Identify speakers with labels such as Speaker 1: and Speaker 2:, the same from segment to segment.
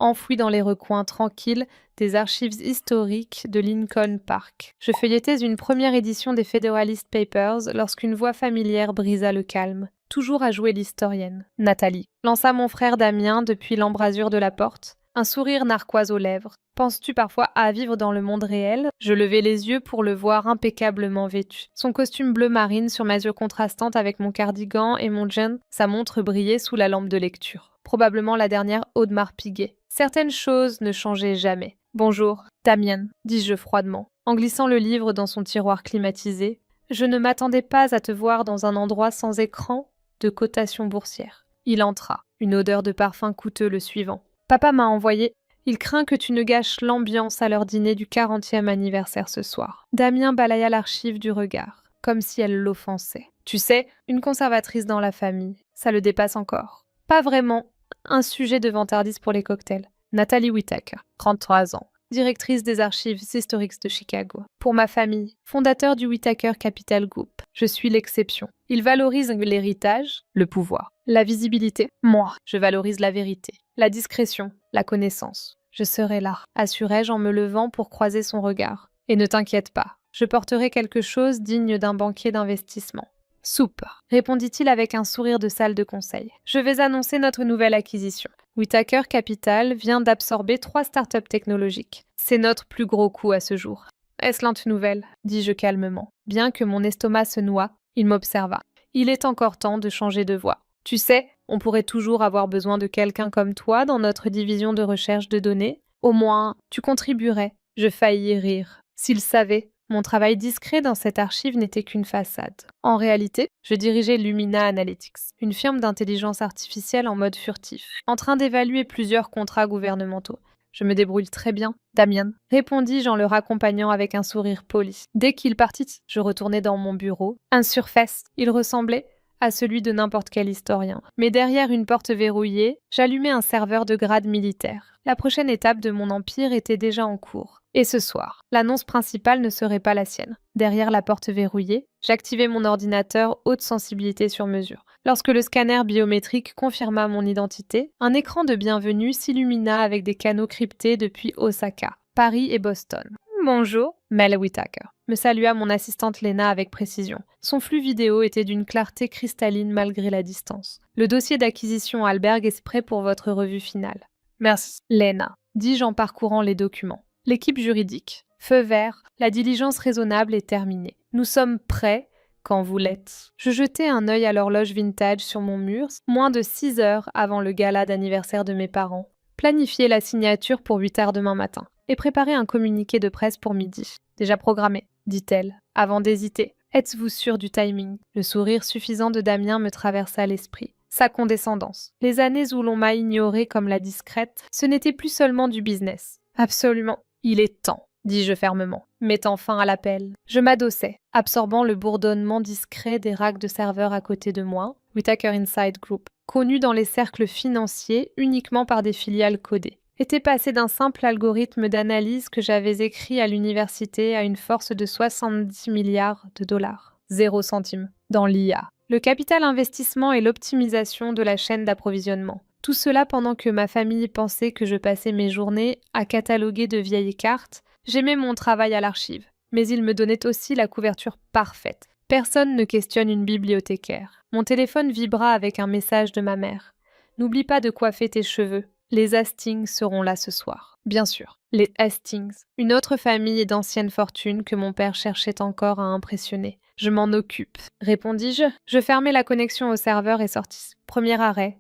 Speaker 1: enfoui dans les recoins tranquilles des archives historiques de Lincoln Park. Je feuilletais une première édition des Federalist Papers lorsqu'une voix familière brisa le calme. Toujours à jouer l'historienne. Nathalie lança mon frère Damien depuis l'embrasure de la porte, un sourire narquois aux lèvres. Penses-tu parfois à vivre dans le monde réel ? Je levai les yeux pour le voir impeccablement vêtu. Son costume bleu marine sur mesure contrastante avec mon cardigan et mon jean, sa montre brillait sous la lampe de lecture. Probablement la dernière Audemars Piguet. Certaines choses ne changeaient jamais. Bonjour, Damien, dis-je froidement, en glissant le livre dans son tiroir climatisé. Je ne m'attendais pas à te voir dans un endroit sans écran de cotation boursière. Il entra, une odeur de parfum coûteux le suivant. Papa m'a envoyé. Il craint que tu ne gâches l'ambiance à leur dîner du 40e anniversaire ce soir. Damien balaya l'archive du regard, comme si elle l'offensait. Tu sais, une conservatrice dans la famille, ça le dépasse encore. Pas vraiment un sujet de vantardise pour les cocktails. Nathalie Whittaker, 33 ans, directrice des archives historiques de Chicago. Pour ma famille, fondateur du Whittaker Capital Group, je suis l'exception. Il valorise l'héritage, le pouvoir, la visibilité. Moi, je valorise la vérité, la discrétion, la connaissance. Je serai là, assurai-je en me levant pour croiser son regard. Et ne t'inquiète pas, je porterai quelque chose digne d'un banquier d'investissement. Soupe, répondit-il avec un sourire de salle de conseil. Je vais annoncer notre nouvelle acquisition. Whittaker Capital vient d'absorber 3 startups technologiques. C'est notre plus gros coup à ce jour. Excellente nouvelle, dis-je calmement. Bien que mon estomac se noie, il m'observa. Il est encore temps de changer de voie. Tu sais, on pourrait toujours avoir besoin de quelqu'un comme toi dans notre division de recherche de données. Au moins, tu contribuerais. Je faillis rire. S'il savait, mon travail discret dans cette archive n'était qu'une façade. En réalité, je dirigeais Lumina Analytics, une firme d'intelligence artificielle en mode furtif, en train d'évaluer plusieurs contrats gouvernementaux. Je me débrouille très bien, Damien, répondis-je en le raccompagnant avec un sourire poli. Dès qu'il partit, je retournai dans mon bureau. Un surface, il ressemblait à celui de n'importe quel historien. Mais derrière une porte verrouillée, j'allumai un serveur de grade militaire. La prochaine étape de mon empire était déjà en cours. Et ce soir, l'annonce principale ne serait pas la sienne. Derrière la porte verrouillée, j'activai mon ordinateur haute sensibilité sur mesure. Lorsque le scanner biométrique confirma mon identité, un écran de bienvenue s'illumina avec des canaux cryptés depuis Osaka, Paris et Boston. « Bonjour, Mel Whittaker », me salua mon assistante Lena avec précision. Son flux vidéo était d'une clarté cristalline malgré la distance. « Le dossier d'acquisition Alberg est prêt pour votre revue finale. »« Merci, Lena », dis-je en parcourant les documents. L'équipe juridique. Feu vert, la diligence raisonnable est terminée. Nous sommes prêts quand vous l'êtes. Je jetai un œil à l'horloge vintage sur mon mur, moins de 6 heures avant le gala d'anniversaire de mes parents. Planifier la signature pour 8 heures demain matin et préparer un communiqué de presse pour midi. Déjà programmé, dit-elle, avant d'hésiter. Êtes-vous sûr du timing ? Le sourire suffisant de Damien me traversa l'esprit. Sa condescendance. Les années où l'on m'a ignorée comme la discrète, ce n'était plus seulement du business. Absolument. Il est temps, dis-je fermement, mettant fin à l'appel. Je m'adossai, absorbant le bourdonnement discret des racks de serveurs à côté de moi, Whittaker Inside Group, connu dans les cercles financiers uniquement par des filiales codées, était passé d'un simple algorithme d'analyse que j'avais écrit à l'université à une force de 70 milliards de dollars. 0 centime. Dans l'IA. Le capital investissement et l'optimisation de la chaîne d'approvisionnement. Tout cela pendant que ma famille pensait que je passais mes journées à cataloguer de vieilles cartes. J'aimais mon travail à l'archive, mais il me donnait aussi la couverture parfaite. Personne ne questionne une bibliothécaire. Mon téléphone vibra avec un message de ma mère. N'oublie pas de coiffer tes cheveux. Les Hastings seront là ce soir. Bien sûr, les Hastings, une autre famille d'ancienne fortune que mon père cherchait encore à impressionner. Je m'en occupe, répondis-je. Je fermai la connexion au serveur et sortis. Premier arrêt.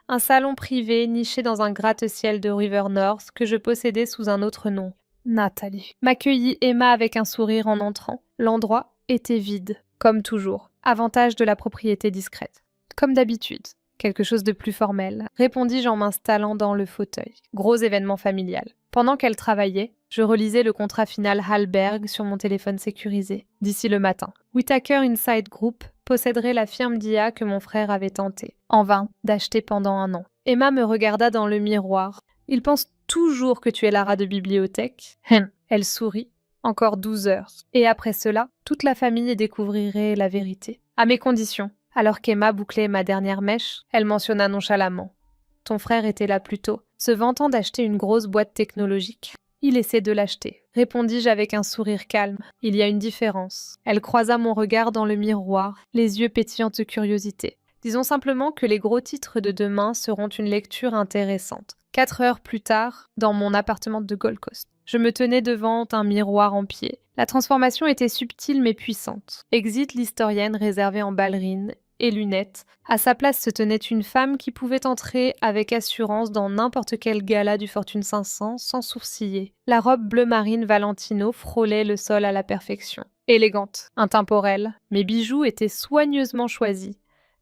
Speaker 1: Un salon privé niché dans un gratte-ciel de River North que je possédais sous un autre nom. Nathalie. M'accueillit Emma avec un sourire en entrant. L'endroit était vide, comme toujours. Avantage de la propriété discrète. Comme d'habitude. Quelque chose de plus formel, répondis-je en m'installant dans le fauteuil. Gros événement familial. Pendant qu'elle travaillait, je relisais le contrat final Hallberg sur mon téléphone sécurisé. D'ici le matin. Whittaker Inside Group posséderait la firme d'IA que mon frère avait tenté, en vain, d'acheter pendant 1 an. Emma me regarda dans le miroir. « Il pense toujours que tu es Lara de bibliothèque. » Elle sourit. Encore 12 heures. Et après cela, toute la famille découvrirait la vérité. À mes conditions. Alors qu'Emma bouclait ma dernière mèche, elle mentionna nonchalamment. « Ton frère était là plus tôt. se vantant d'acheter une grosse boîte technologique. Il essaie de l'acheter, répondis-je avec un sourire calme. Il y a une différence. Elle croisa mon regard dans le miroir, les yeux pétillants de curiosité. Disons simplement que les gros titres de demain seront une lecture intéressante. 4 heures plus tard, dans mon appartement de Gold Coast. Je me tenais devant un miroir en pied. La transformation était subtile mais puissante. Exit l'historienne réservée en ballerine et lunettes. À sa place se tenait une femme qui pouvait entrer avec assurance dans n'importe quel gala du Fortune 500 sans sourciller. La robe bleu marine Valentino frôlait le sol à la perfection. Élégante, intemporelle, mes bijoux étaient soigneusement choisis.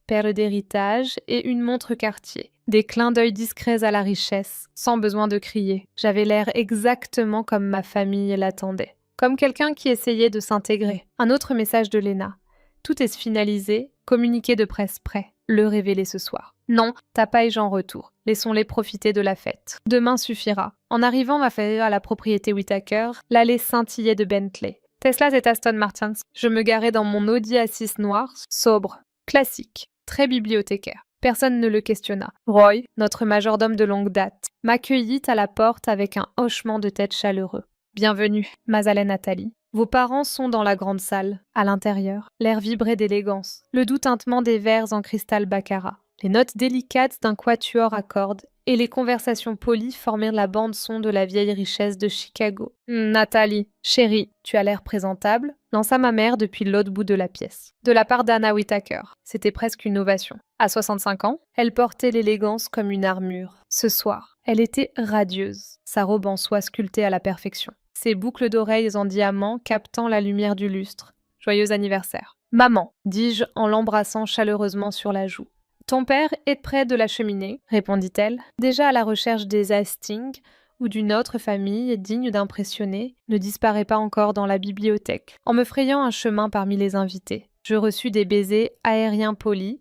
Speaker 1: Perles d'héritage et une montre Cartier. Des clins d'œil discrets à la richesse, sans besoin de crier. J'avais l'air exactement comme ma famille l'attendait. Comme quelqu'un qui essayait de s'intégrer. Un autre message de Lena. Tout est finalisé, communiqué de presse prêt. Le révéler ce soir. Non, tapage en retour. Laissons-les profiter de la fête. Demain suffira. En arrivant à la propriété Whittaker, l'allée scintillait de Bentley. Teslas et Aston Martins. Je me garais dans mon Audi A6 noir, sobre, classique, très bibliothécaire. Personne ne le questionna. Roy, notre majordome de longue date, m'accueillit à la porte avec un hochement de tête chaleureux. Bienvenue, Mazalène Nathalie. Vos parents sont dans la grande salle. À l'intérieur, l'air vibrait d'élégance, le doux tintement des verres en cristal baccarat, les notes délicates d'un quatuor à cordes et les conversations polies formaient la bande-son de la vieille richesse de Chicago. Nathalie, chérie, tu as l'air présentable, lança ma mère depuis l'autre bout de la pièce. De la part d'Anna Whittaker, c'était presque une ovation. À 65 ans, elle portait l'élégance comme une armure. Ce soir, elle était radieuse, sa robe en soie sculptée à la perfection. Ses boucles d'oreilles en diamant captant la lumière du lustre. Joyeux anniversaire. Maman, dis-je en l'embrassant chaleureusement sur la joue. Ton père est près de la cheminée, répondit-elle, déjà à la recherche des Hastings ou d'une autre famille digne d'impressionner, ne disparaît pas encore dans la bibliothèque. En me frayant un chemin parmi les invités, je reçus des baisers aériens polis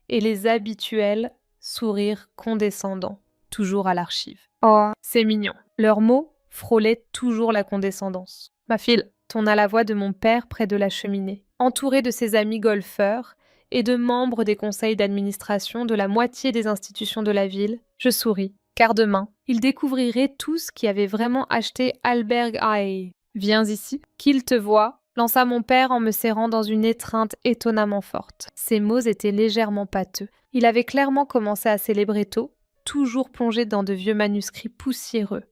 Speaker 1: et les habituels sourires condescendants, toujours à l'archive. Oh, c'est mignon. Leurs mots frôlait toujours la condescendance. Ma fille, tonna la voix de mon père près de la cheminée. Entouré de ses amis golfeurs et de membres des conseils d'administration de la moitié des institutions de la ville, je souris, car demain, ils découvriraient tous qui avaient vraiment acheté Alberg High. Viens ici, qu'il te voie, lança mon père en me serrant dans une étreinte étonnamment forte. Ses mots étaient légèrement pâteux. Il avait clairement commencé à célébrer tôt, toujours plongé dans de vieux manuscrits poussiéreux.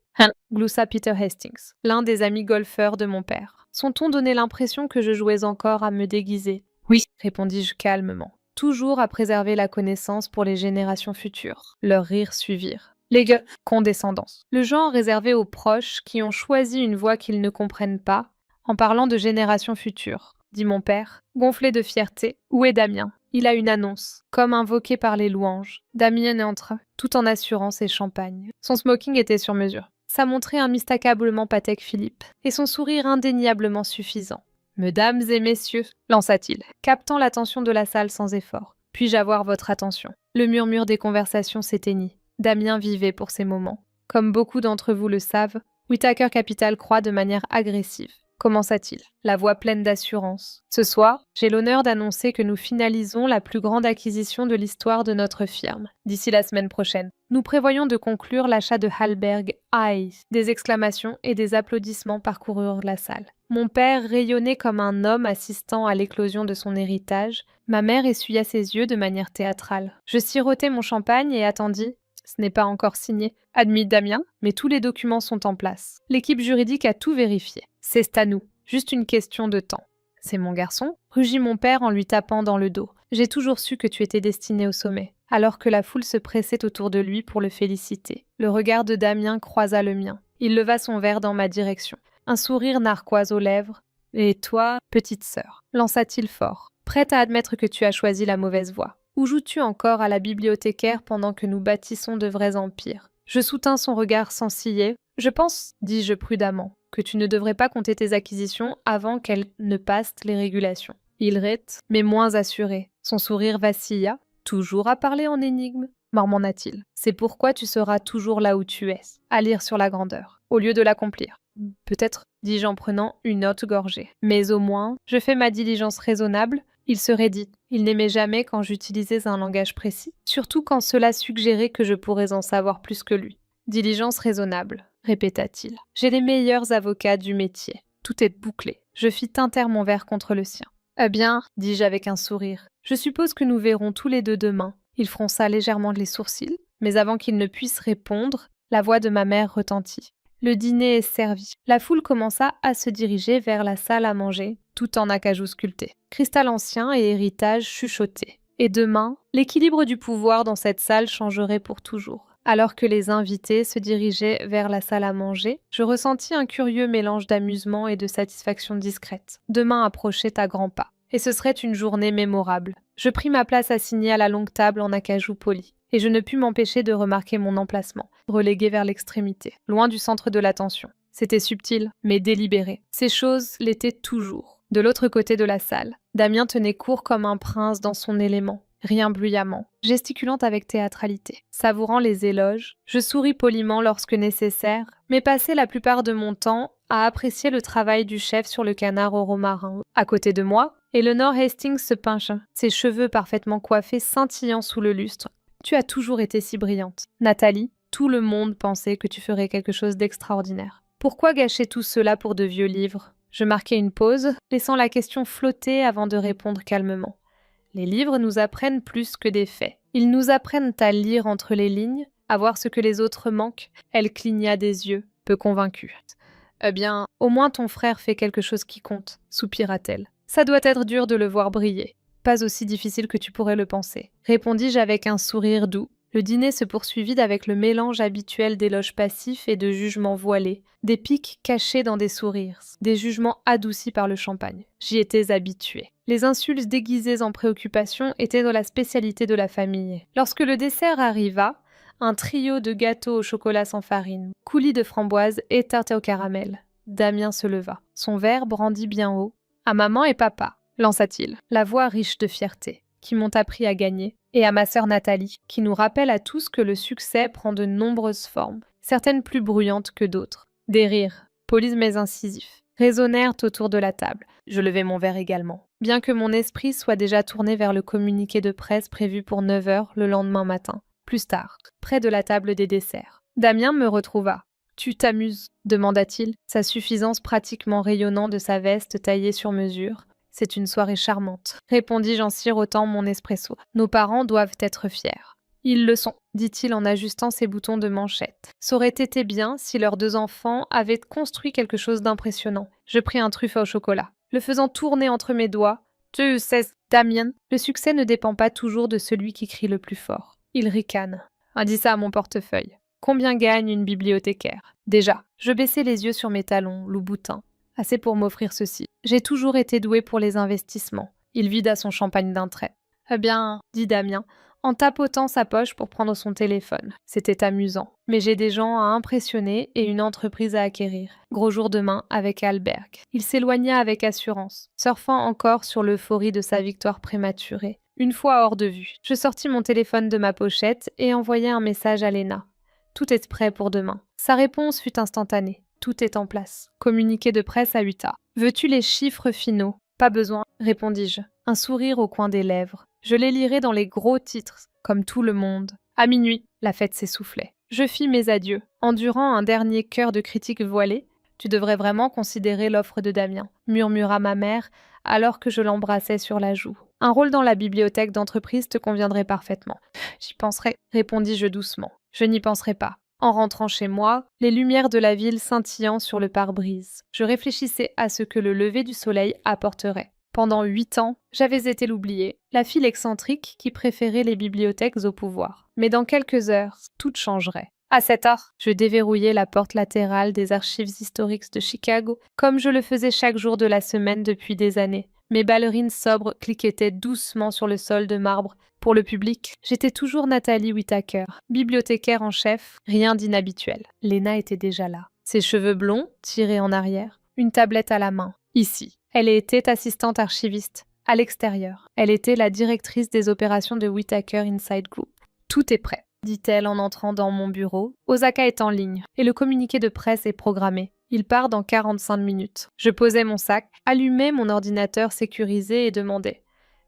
Speaker 1: Gloussa Peter Hastings, l'un des amis golfeurs de mon père. Son ton donnait l'impression que je jouais encore à me déguiser. Oui, répondis-je calmement, toujours à préserver la connaissance pour les générations futures. Leurs rires suivirent. Les gueux, condescendance. Le genre réservé aux proches qui ont choisi une voie qu'ils ne comprennent pas, en parlant de générations futures, dit mon père, gonflé de fierté. Où est Damien ? Il a une annonce, comme invoqué par les louanges. Damien entre, tout en assurance et champagne. Son smoking était sur mesure. Ça montrait un mystacablement Patek Philippe, et son sourire indéniablement suffisant. « Mesdames et messieurs », lança-t-il, captant l'attention de la salle sans effort. « Puis-je avoir votre attention ?» Le murmure des conversations s'éteignit. Damien vivait pour ces moments. Comme beaucoup d'entre vous le savent, Whittaker Capital croît de manière agressive. Commença-t-il, la voix pleine d'assurance. Ce soir, j'ai l'honneur d'annoncer que nous finalisons la plus grande acquisition de l'histoire de notre firme, d'ici la semaine prochaine. Nous prévoyons de conclure l'achat de Hallberg High. Des exclamations et des applaudissements parcoururent la salle. Mon père rayonnait comme un homme assistant à l'éclosion de son héritage. Ma mère essuya ses yeux de manière théâtrale. Je sirotai mon champagne et attendis. Ce n'est pas encore signé. Admis Damien, mais tous les documents sont en place. L'équipe juridique a tout vérifié. C'est à nous. Juste une question de temps. C'est mon garçon, rugit mon père en lui tapant dans le dos. J'ai toujours su que tu étais destiné au sommet. Alors que la foule se pressait autour de lui pour le féliciter. Le regard de Damien croisa le mien. Il leva son verre dans ma direction. Un sourire narquois aux lèvres. Et toi, petite sœur, lança-t-il fort, prête à admettre que tu as choisi la mauvaise voie. Ou joues-tu encore à la bibliothécaire pendant que nous bâtissons de vrais empires ? Je soutins son regard sans ciller. Je pense, dis-je prudemment, que tu ne devrais pas compter tes acquisitions avant qu'elles ne passent les régulations. Il rét, mais moins assuré. Son sourire vacilla. Toujours à parler en énigme, marmonna-t-il. C'est pourquoi tu seras toujours là où tu es, à lire sur la grandeur, au lieu de l'accomplir. Peut-être, dis-je en prenant une haute gorgée. Mais au moins, je fais ma diligence raisonnable. Il serait dit. Il n'aimait jamais quand j'utilisais un langage précis, surtout quand cela suggérait que je pourrais en savoir plus que lui. Diligence raisonnable, répéta-t-il. J'ai les meilleurs avocats du métier. Tout est bouclé. Je fis tinter mon verre contre le sien. Eh bien, dis-je avec un sourire, je suppose que nous verrons tous les deux demain. Il fronça légèrement les sourcils, mais avant qu'il ne puisse répondre, la voix de ma mère retentit. Le dîner est servi. La foule commença à se diriger vers la salle à manger, tout en acajou sculpté. Cristal ancien et héritage chuchotaient. Et demain, l'équilibre du pouvoir dans cette salle changerait pour toujours. Alors que les invités se dirigeaient vers la salle à manger, je ressentis un curieux mélange d'amusement et de satisfaction discrète. Demain approchait à grands pas, et ce serait une journée mémorable. Je pris ma place assignée à la longue table en acajou poli, et je ne pus m'empêcher de remarquer mon emplacement, relégué vers l'extrémité, loin du centre de l'attention. C'était subtil, mais délibéré. Ces choses l'étaient toujours. De l'autre côté de la salle, Damien tenait court comme un prince dans son élément. Rien bruyamment, gesticulant avec théâtralité. Savourant les éloges, je souris poliment lorsque nécessaire, mais passais la plupart de mon temps à apprécier le travail du chef sur le canard au romarin. À côté de moi, Eleanor Hastings se pencha, ses cheveux parfaitement coiffés scintillant sous le lustre. Tu as toujours été si brillante. Nathalie, tout le monde pensait que tu ferais quelque chose d'extraordinaire. Pourquoi gâcher tout cela pour de vieux livres ? Je marquai une pause, laissant la question flotter avant de répondre calmement. Les livres nous apprennent plus que des faits. Ils nous apprennent à lire entre les lignes, à voir ce que les autres manquent. Elle cligna des yeux, peu convaincue. Eh bien, au moins ton frère fait quelque chose qui compte, soupira-t-elle. Ça doit être dur de le voir briller. Pas aussi difficile que tu pourrais le penser, répondis-je avec un sourire doux. Le dîner se poursuivit avec le mélange habituel d'éloges passifs et de jugements voilés, des piques cachées dans des sourires, des jugements adoucis par le champagne. J'y étais habituée. Les insultes déguisées en préoccupation étaient dans la spécialité de la famille. Lorsque le dessert arriva, un trio de gâteaux au chocolat sans farine, coulis de framboises et tartes au caramel. Damien se leva. Son verre brandi bien haut. « À maman et papa », lança-t-il, la voix riche de fierté, qui m'ont appris à gagner, et à ma sœur Nathalie, qui nous rappelle à tous que le succès prend de nombreuses formes, certaines plus bruyantes que d'autres. Des rires, polis mais incisifs, résonnèrent autour de la table. Je levai mon verre également, bien que mon esprit soit déjà tourné vers le communiqué de presse prévu pour 9 h le lendemain matin. Plus tard, près de la table des desserts. Damien me retrouva. « Tu t'amuses ?» demanda-t-il, sa suffisance pratiquement rayonnant de sa veste taillée sur mesure. « C'est une soirée charmante, » répondis-je en sirotant mon espresso. « Nos parents doivent être fiers. » Ils le sont, dit-il en ajustant ses boutons de manchette. Ça aurait été bien si leurs 2 enfants avaient construit quelque chose d'impressionnant. Je pris un truffe au chocolat. Le faisant tourner entre mes doigts, « Tu sais, Damien, le succès ne dépend pas toujours de celui qui crie le plus fort. » Il ricane. Dis ça à mon portefeuille. Combien gagne une bibliothécaire ? Déjà, je baissai les yeux sur mes talons, Louboutin. Assez pour m'offrir ceci. J'ai toujours été douée pour les investissements. Il vida son champagne d'un trait. Eh bien, dit Damien, en tapotant sa poche pour prendre son téléphone. C'était amusant. Mais j'ai des gens à impressionner et une entreprise à acquérir. Gros jour demain avec Alberg. Il s'éloigna avec assurance, surfant encore sur l'euphorie de sa victoire prématurée. Une fois hors de vue, je sortis mon téléphone de ma pochette et envoyai un message à Léna. Tout est prêt pour demain. Sa réponse fut instantanée. Tout est en place. Communiqué de presse à 8 h. Veux-tu les chiffres finaux ? Pas besoin, répondis-je. Un sourire au coin des lèvres. Je les lirai dans les gros titres, comme tout le monde. À minuit, la fête s'essoufflait. Je fis mes adieux, endurant un dernier chœur de critiques voilées. Tu devrais vraiment considérer l'offre de Damien, murmura ma mère, alors que je l'embrassais sur la joue. Un rôle dans la bibliothèque d'entreprise te conviendrait parfaitement. J'y penserai, répondis-je doucement. Je n'y penserai pas. En rentrant chez moi, les lumières de la ville scintillant sur le pare-brise, je réfléchissais à ce que le lever du soleil apporterait. Pendant 8 ans, j'avais été l'oubliée, la fille excentrique qui préférait les bibliothèques au pouvoir. Mais dans quelques heures, tout changerait. À 7 h, je déverrouillai la porte latérale des archives historiques de Chicago, comme je le faisais chaque jour de la semaine depuis des années. Mes ballerines sobres cliquetaient doucement sur le sol de marbre. Pour le public, j'étais toujours Nathalie Whittaker, bibliothécaire en chef, rien d'inhabituel. Léna était déjà là. Ses cheveux blonds, tirés en arrière, une tablette à la main. Ici. Elle était assistante archiviste. À l'extérieur, elle était la directrice des opérations de Whittaker Inside Group. Tout est prêt, dit-elle en entrant dans mon bureau. Osaka est en ligne et le communiqué de presse est programmé. Il part dans 45 minutes. Je posai mon sac, allumai mon ordinateur sécurisé et demandai.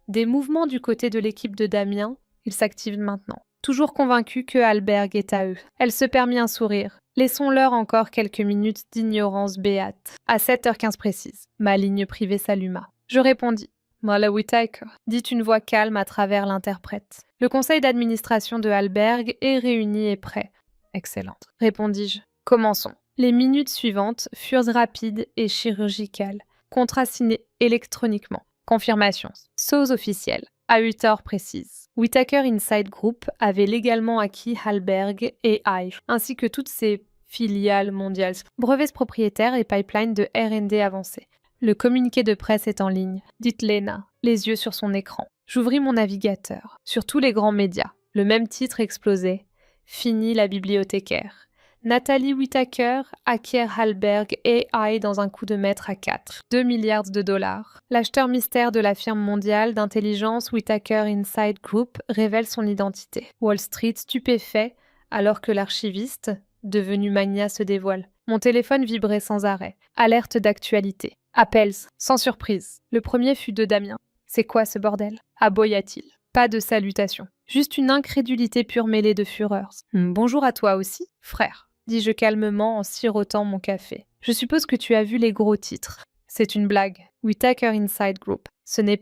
Speaker 1: Des mouvements du côté de l'équipe de Damien, il s'active maintenant. toujours convaincue que Hallberg est à eux. Elle se permit un sourire. Laissons-leur encore quelques minutes d'ignorance béate. À 7h15 précise, ma ligne privée s'alluma. Je répondis. Molly Whittaker, dit une voix calme à travers l'interprète. Le conseil d'administration de Hallberg est réuni et prêt. Excellente, répondis-je. Commençons. Les minutes suivantes furent rapides et chirurgicales, contrastignées électroniquement. Confirmation. Chose officielle. À 8h précises. Whittaker Inside Group avait légalement acquis Hallberg et Hive, ainsi que toutes ses filiales mondiales, brevets propriétaires et pipelines de R&D avancés. Le communiqué de presse est en ligne, dit Lena, les yeux sur son écran. J'ouvris mon navigateur. Sur tous les grands médias, le même titre explosait. Fini la bibliothécaire. Natalie Whittaker acquiert Hallberg AI dans un coup de maître à 4. 2 milliards de dollars. L'acheteur mystère de la firme mondiale d'intelligence Whittaker Inside Group révèle son identité. Wall Street stupéfait alors que l'archiviste, devenu mania, se dévoile. Mon téléphone vibrait sans arrêt. Alerte d'actualité. Appels, sans surprise. Le premier fut de Damien. C'est quoi ce bordel? Aboya-t-il. Pas de salutation. Juste une incrédulité pure mêlée de fureur. Bonjour à toi aussi, frère, dis-je calmement en sirotant mon café. Je suppose que tu as vu les gros titres. C'est une blague. Whittaker Inside Group. Tu n'es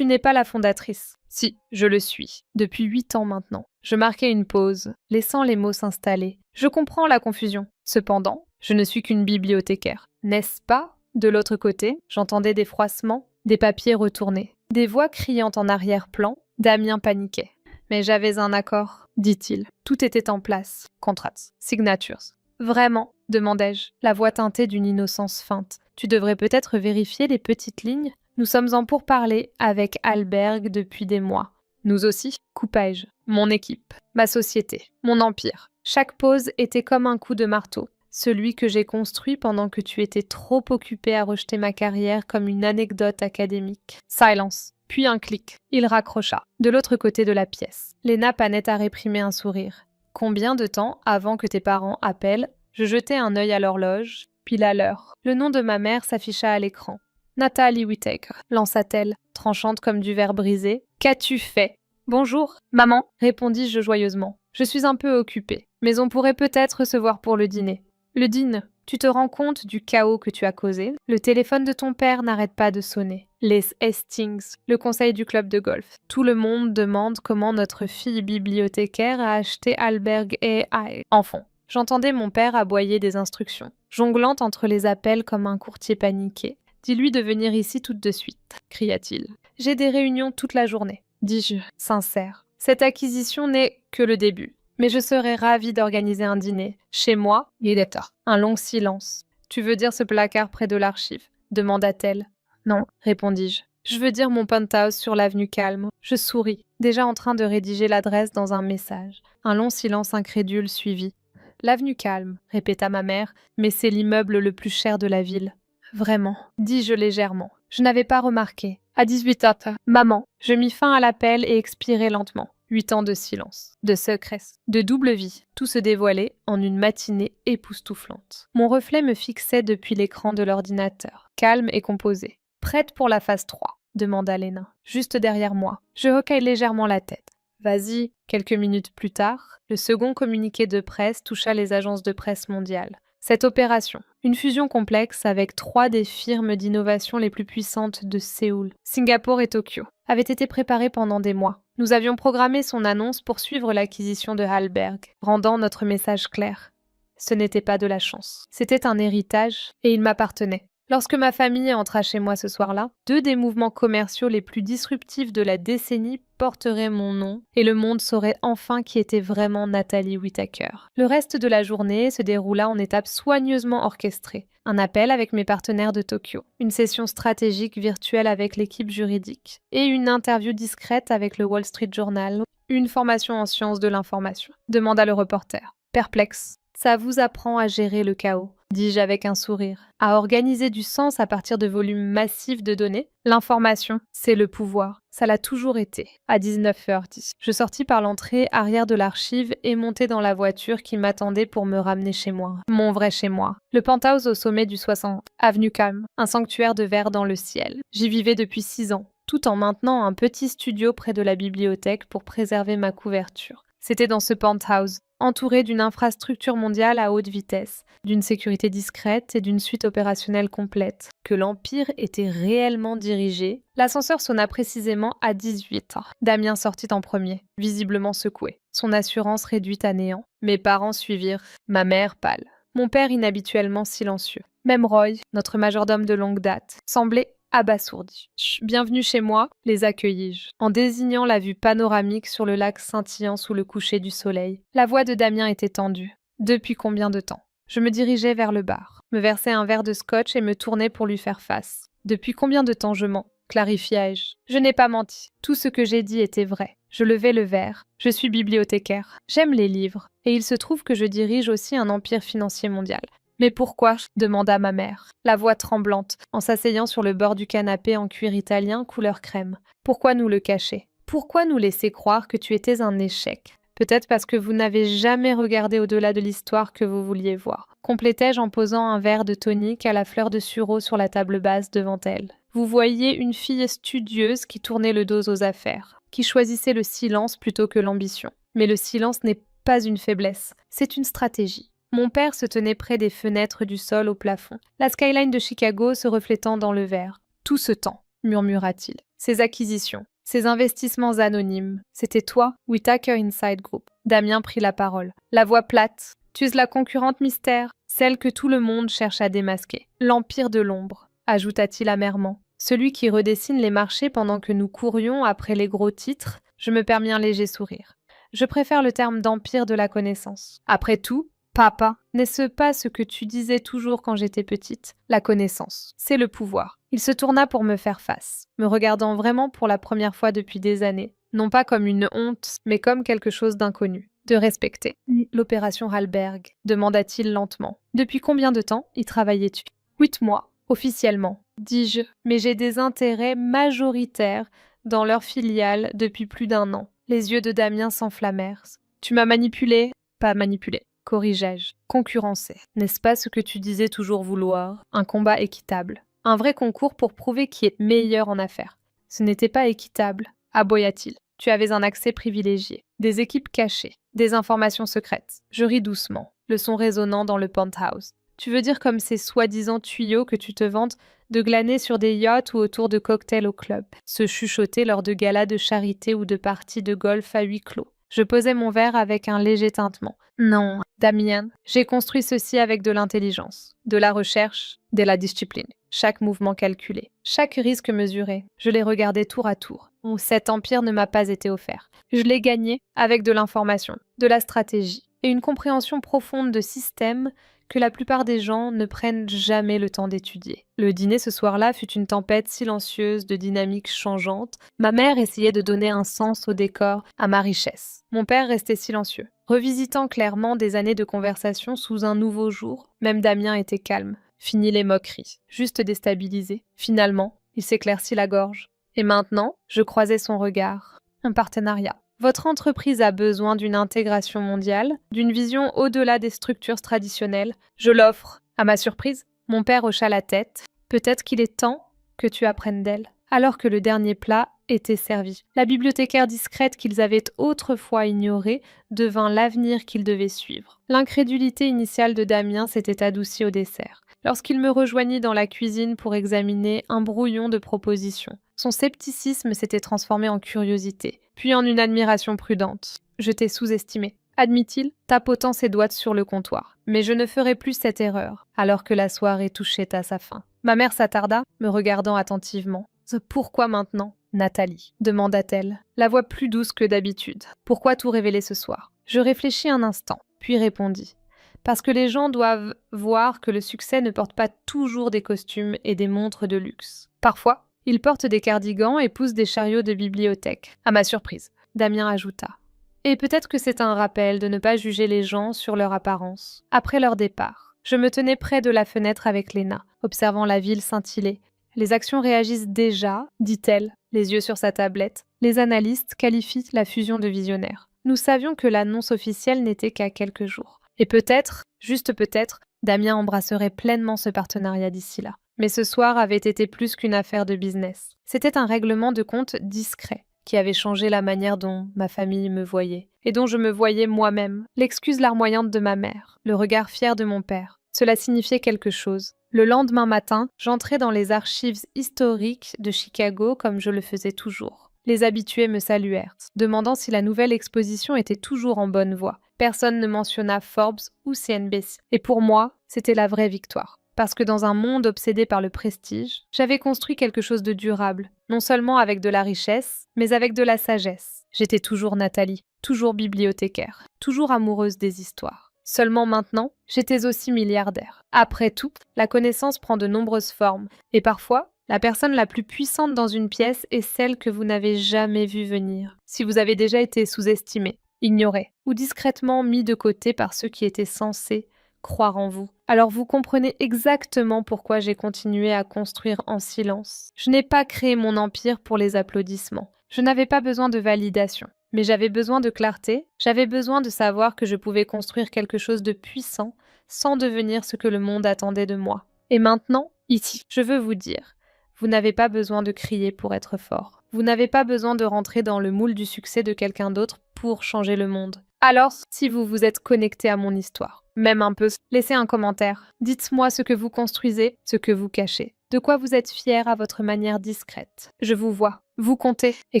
Speaker 1: pas la fondatrice. Si, je le suis. Depuis 8 ans maintenant. Je marquai une pause, laissant les mots s'installer. Je comprends la confusion. Cependant, je ne suis qu'une bibliothécaire. N'est-ce pas? De l'autre côté, j'entendais des froissements, des papiers retournés, des voix criant en arrière-plan. Damien paniquait. Mais j'avais un accord, dit-il. Tout était en place. Contracts, signatures. Vraiment? Demandai-je, la voix teintée d'une innocence feinte. Tu devrais peut-être vérifier les petites lignes. Nous sommes en pourparlers avec Hallberg depuis des mois. Nous aussi, coupai-je. Mon équipe, ma société, mon empire. Chaque pause était comme un coup de marteau. Celui que j'ai construit pendant que tu étais trop occupé à rejeter ma carrière comme une anecdote académique. Silence. Puis un clic. Il raccrocha. De l'autre côté de la pièce. Lena peinait à réprimer un sourire. Combien de temps avant que tes parents appellent? Je jetai un œil à l'horloge, puis la leur. Le nom de ma mère s'afficha à l'écran. Natalie Whittaker, lança-t-elle, tranchante comme du verre brisé. Qu'as-tu fait? Bonjour, maman, répondis-je joyeusement. Je suis un peu occupée, mais on pourrait peut-être se voir pour le dîner. Le dîner. Tu te rends compte du chaos que tu as causé? Le téléphone de ton père n'arrête pas de sonner. Les Hastings, le conseil du club de golf. Tout le monde demande comment notre fille bibliothécaire a acheté Hallberg AI. Enfant. J'entendais mon père aboyer des instructions, jonglant entre les appels comme un courtier paniqué. Dis-lui de venir ici tout de suite, cria-t-il. J'ai des réunions toute la journée, dis-je, sincère. Cette acquisition n'est que le début. Mais je serais ravie d'organiser un dîner. Chez moi, il est tard. Un long silence. Tu veux dire ce placard près de l'archive? Demanda-t-elle. Non, répondis-je. Je veux dire mon penthouse sur l'avenue Calme. Je souris, déjà en train de rédiger l'adresse dans un message. Un long silence incrédule suivit. L'avenue Calme, répéta ma mère, mais c'est l'immeuble le plus cher de la ville. Vraiment, dis-je légèrement. Je n'avais pas remarqué. À 18h, maman, je mis fin à l'appel et expirai lentement. 8 ans de silence, de secrets, de double vie, tout se dévoilait en une matinée époustouflante. Mon reflet me fixait depuis l'écran de l'ordinateur, calme et composé. Prête pour la phase 3, demanda Lena, juste derrière moi. Je hoquai légèrement la tête. Vas-y. Quelques minutes plus tard, le second communiqué de presse toucha les agences de presse mondiales. Cette opération, une fusion complexe avec 3 des firmes d'innovation les plus puissantes de Séoul, Singapour et Tokyo, avait été préparée pendant des mois. Nous avions programmé son annonce pour suivre l'acquisition de Hallberg, rendant notre message clair. Ce n'était pas de la chance. C'était un héritage et il m'appartenait. Lorsque ma famille entra chez moi ce soir-là, 2 des mouvements commerciaux les plus disruptifs de la décennie porteraient mon nom et le monde saurait enfin qui était vraiment Natalie Whittaker. Le reste de la journée se déroula en étapes soigneusement orchestrées. Un appel avec mes partenaires de Tokyo, une session stratégique virtuelle avec l'équipe juridique et une interview discrète avec le Wall Street Journal, une formation en sciences de l'information, demanda le reporter. Perplexe. Ça vous apprend à gérer le chaos, dis-je avec un sourire, à organiser du sens à partir de volumes massifs de données. L'information, c'est le pouvoir. Ça l'a toujours été. À 19h10, je sortis par l'entrée arrière de l'archive et montai dans la voiture qui m'attendait pour me ramener chez moi. Mon vrai chez moi. Le penthouse au sommet du 60, avenue Calme, un sanctuaire de verre dans le ciel. J'y vivais depuis 6 ans, tout en maintenant un petit studio près de la bibliothèque pour préserver ma couverture. C'était dans ce penthouse, entouré d'une infrastructure mondiale à haute vitesse, d'une sécurité discrète et d'une suite opérationnelle complète, que l'Empire était réellement dirigé. L'ascenseur sonna précisément à 18 heures. Damien sortit en premier, visiblement secoué, son assurance réduite à néant. Mes parents suivirent, ma mère pâle, mon père inhabituellement silencieux. Même Roy, notre majordome de longue date, semblait abasourdi. Bienvenue chez moi, les accueillis-je, en désignant la vue panoramique sur le lac scintillant sous le coucher du soleil. La voix de Damien était tendue. Depuis combien de temps? Je me dirigeais vers le bar, me versais un verre de scotch et me tournais pour lui faire face. Depuis combien de temps je mens? Clarifiai-je. Je n'ai pas menti. Tout ce que j'ai dit était vrai. Je levai le verre. Je suis bibliothécaire. J'aime les livres. Et il se trouve que je dirige aussi un empire financier mondial. Mais pourquoi? Demanda ma mère, la voix tremblante, en s'asseyant sur le bord du canapé en cuir italien couleur crème. Pourquoi nous le cacher? Pourquoi nous laisser croire que tu étais un échec? Peut-être parce que vous n'avez jamais regardé au-delà de l'histoire que vous vouliez voir. Complétai-je en posant un verre de tonique à la fleur de sureau sur la table basse devant elle. Vous voyiez une fille studieuse qui tournait le dos aux affaires, qui choisissait le silence plutôt que l'ambition. Mais le silence n'est pas une faiblesse, c'est une stratégie. Mon père se tenait près des fenêtres du sol au plafond, la skyline de Chicago se reflétant dans le verre. Tout ce temps, murmura-t-il. Ces acquisitions, ces investissements anonymes, c'était toi, Whitaker Inside Group. Damien prit la parole. La voix plate. Tu es la concurrente mystère, celle que tout le monde cherche à démasquer. L'empire de l'ombre, ajouta-t-il amèrement. Celui qui redessine les marchés pendant que nous courions après les gros titres. Je me permis un léger sourire. Je préfère le terme d'empire de la connaissance. Après tout, papa, n'est-ce pas ce que tu disais toujours quand j'étais petite? La connaissance, c'est le pouvoir. Il se tourna pour me faire face, me regardant vraiment pour la première fois depuis des années, non pas comme une honte, mais comme quelque chose d'inconnu, de respecté. L'opération Hallberg, demanda-t-il lentement. Depuis combien de temps y travaillais-tu? 8 mois, officiellement, dis-je, mais j'ai des intérêts majoritaires dans leur filiale depuis plus d'1 an. Les yeux de Damien s'enflammèrent. Tu m'as manipulé? Pas manipulé. Corrigeai-je. Concurrencé. N'est-ce pas ce que tu disais toujours vouloir? Un combat équitable. Un vrai concours pour prouver qui est meilleur en affaires. Ce n'était pas équitable, aboya-t-il. Tu avais un accès privilégié. Des équipes cachées. Des informations secrètes. Je ris doucement, le son résonnant dans le penthouse. Tu veux dire comme ces soi-disant tuyaux que tu te vantes de glaner sur des yachts ou autour de cocktails au club, se chuchoter lors de galas de charité ou de parties de golf à huis clos. Je posais mon verre avec un léger tintement. Non, Damien, j'ai construit ceci avec de l'intelligence, de la recherche, de la discipline. Chaque mouvement calculé, chaque risque mesuré. Je l'ai regardé tour à tour. Cet empire ne m'a pas été offert. Je l'ai gagné avec de l'information, de la stratégie et une compréhension profonde de systèmes que la plupart des gens ne prennent jamais le temps d'étudier. Le dîner ce soir-là fut une tempête silencieuse de dynamiques changeantes. Ma mère essayait de donner un sens au décor, à ma richesse. Mon père restait silencieux, revisitant clairement des années de conversation sous un nouveau jour. Même Damien était calme. Fini les moqueries, juste déstabilisé. Finalement, il s'éclaircit la gorge. Et maintenant, je croisais son regard. Un partenariat. Votre entreprise a besoin d'une intégration mondiale, d'une vision au-delà des structures traditionnelles. Je l'offre. À ma surprise, mon père hocha la tête. Peut-être qu'il est temps que tu apprennes d'elle. Alors que le dernier plat était servi. La bibliothécaire discrète qu'ils avaient autrefois ignorée devint l'avenir qu'ils devaient suivre. L'incrédulité initiale de Damien s'était adoucie au dessert, lorsqu'il me rejoignit dans la cuisine pour examiner un brouillon de propositions. Son scepticisme s'était transformé en curiosité, puis en une admiration prudente. Je t'ai sous-estimé, admit-il, tapotant ses doigts sur le comptoir. Mais je ne ferai plus cette erreur, alors que la soirée touchait à sa fin. Ma mère s'attarda, me regardant attentivement. « Pourquoi maintenant ?» Nathalie, demanda-t-elle, la voix plus douce que d'habitude. « Pourquoi tout révéler ce soir ?» Je réfléchis un instant, puis répondis. « Parce que les gens doivent voir que le succès ne porte pas toujours des costumes et des montres de luxe. Parfois, ils portent des cardigans et poussent des chariots de bibliothèque. À ma surprise, Damien ajouta. Et peut-être que c'est un rappel de ne pas juger les gens sur leur apparence. Après leur départ, je me tenais près de la fenêtre avec Léna, observant la ville scintiller. Les actions réagissent déjà, dit-elle, les yeux sur sa tablette. Les analystes qualifient la fusion de visionnaires. Nous savions que l'annonce officielle n'était qu'à quelques jours. Et peut-être, juste peut-être, Damien embrasserait pleinement ce partenariat d'ici là. Mais ce soir avait été plus qu'une affaire de business. C'était un règlement de compte discret, qui avait changé la manière dont ma famille me voyait, et dont je me voyais moi-même, l'excuse larmoyante de ma mère, le regard fier de mon père. Cela signifiait quelque chose. Le lendemain matin, j'entrais dans les archives historiques de Chicago comme je le faisais toujours. Les habitués me saluèrent, demandant si la nouvelle exposition était toujours en bonne voie. Personne ne mentionna Forbes ou CNBC. Et pour moi, c'était la vraie victoire. Parce que dans un monde obsédé par le prestige, j'avais construit quelque chose de durable, non seulement avec de la richesse, mais avec de la sagesse. J'étais toujours Nathalie, toujours bibliothécaire, toujours amoureuse des histoires. Seulement maintenant, j'étais aussi milliardaire. Après tout, la connaissance prend de nombreuses formes, et parfois, la personne la plus puissante dans une pièce est celle que vous n'avez jamais vue venir. Si vous avez déjà été sous-estimé, ignoré, ou discrètement mis de côté par ceux qui étaient censés croire en vous, alors vous comprenez exactement pourquoi j'ai continué à construire en silence. Je n'ai pas créé mon empire pour les applaudissements. Je n'avais pas besoin de validation. Mais j'avais besoin de clarté, j'avais besoin de savoir que je pouvais construire quelque chose de puissant sans devenir ce que le monde attendait de moi. Et maintenant, ici, je veux vous dire, vous n'avez pas besoin de crier pour être fort. Vous n'avez pas besoin de rentrer dans le moule du succès de quelqu'un d'autre pour changer le monde. Alors, si vous vous êtes connecté à mon histoire, même un peu, laissez un commentaire. Dites-moi ce que vous construisez, ce que vous cachez. De quoi vous êtes fier à votre manière discrète. Je vous vois, vous comptez, et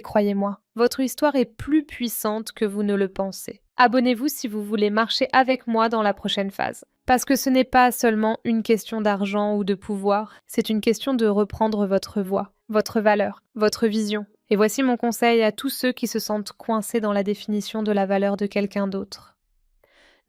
Speaker 1: croyez-moi, votre histoire est plus puissante que vous ne le pensez. Abonnez-vous si vous voulez marcher avec moi dans la prochaine phase. Parce que ce n'est pas seulement une question d'argent ou de pouvoir, c'est une question de reprendre votre voix, votre valeur, votre vision. Et voici mon conseil à tous ceux qui se sentent coincés dans la définition de la valeur de quelqu'un d'autre.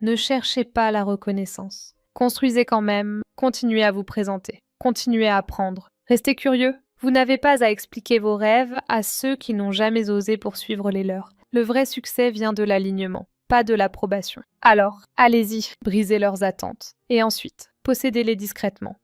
Speaker 1: Ne cherchez pas la reconnaissance. Construisez quand même, continuez à vous présenter, continuez à apprendre. Restez curieux. Vous n'avez pas à expliquer vos rêves à ceux qui n'ont jamais osé poursuivre les leurs. Le vrai succès vient de l'alignement, pas de l'approbation. Alors, allez-y, brisez leurs attentes. Et ensuite, possédez-les discrètement.